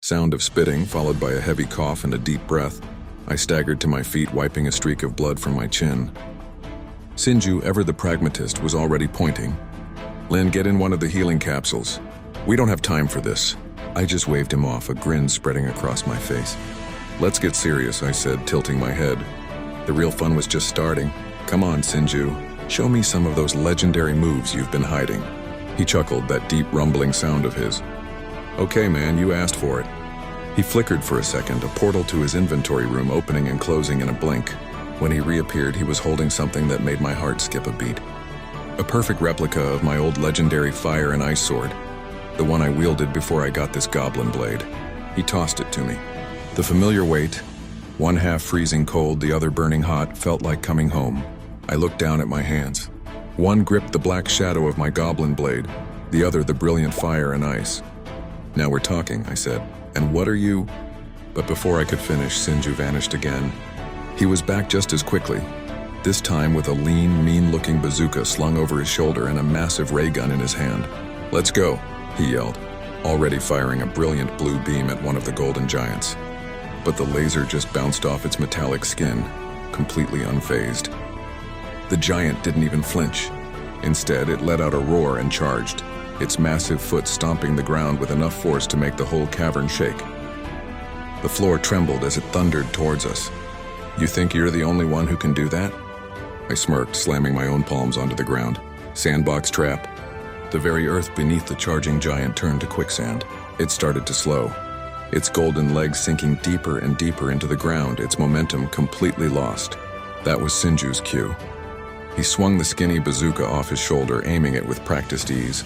Sound of spitting, followed by a heavy cough and a deep breath. I staggered to my feet, wiping a streak of blood from my chin. Sinju, ever the pragmatist, was already pointing. "Lin, get in one of the healing capsules. We don't have time for this." I just waved him off, a grin spreading across my face. "Let's get serious," I said, tilting my head. The real fun was just starting. "Come on, Sinju. Show me some of those legendary moves you've been hiding." He chuckled, that deep rumbling sound of his. "Okay, man, you asked for it." He flickered for a second, a portal to his inventory room opening and closing in a blink. When he reappeared, he was holding something that made my heart skip a beat. A perfect replica of my old legendary fire and ice sword, the one I wielded before I got this goblin blade. He tossed it to me. The familiar weight, one half freezing cold, the other burning hot, felt like coming home. I looked down at my hands. One gripped the black shadow of my goblin blade, the other the brilliant fire and ice. "Now we're talking," I said. "And what are you—" But before I could finish, Sinju vanished again. He was back just as quickly, this time with a lean, mean-looking bazooka slung over his shoulder and a massive ray gun in his hand. "Let's go," he yelled, already firing a brilliant blue beam at one of the golden giants. But the laser just bounced off its metallic skin, completely unfazed. The giant didn't even flinch. Instead, it let out a roar and charged, its massive foot stomping the ground with enough force to make the whole cavern shake. The floor trembled as it thundered towards us. "You think you're the only one who can do that?" I smirked, slamming my own palms onto the ground. "Sandbox trap." The very earth beneath the charging giant turned to quicksand. It started to slow, its golden legs sinking deeper and deeper into the ground, its momentum completely lost. That was Sinju's cue. He swung the skinny bazooka off his shoulder, aiming it with practiced ease.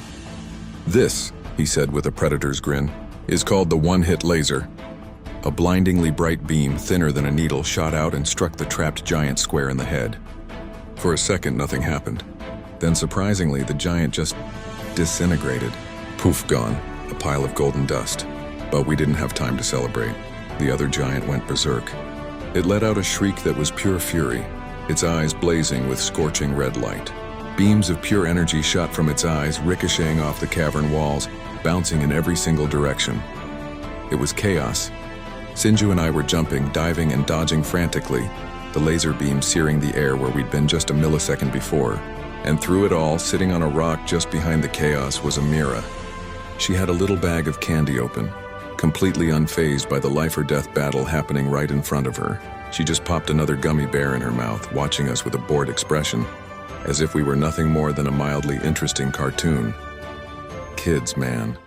"This," he said with a predator's grin, "is called the one-hit laser." A blindingly bright beam, thinner than a needle, shot out and struck the trapped giant square in the head. For a second, nothing happened. Then, surprisingly, the giant just disintegrated. Poof, gone, a pile of golden dust. But we didn't have time to celebrate. The other giant went berserk. It let out a shriek that was pure fury, its eyes blazing with scorching red light. Beams of pure energy shot from its eyes, ricocheting off the cavern walls, bouncing in every single direction. It was chaos. Sinju and I were jumping, diving, and dodging frantically, the laser beam searing the air where we'd been just a millisecond before. And through it all, sitting on a rock just behind the chaos, was Amira. She had a little bag of candy open, completely unfazed by the life-or-death battle happening right in front of her. She just popped another gummy bear in her mouth, watching us with a bored expression, as if we were nothing more than a mildly interesting cartoon. Kids, man.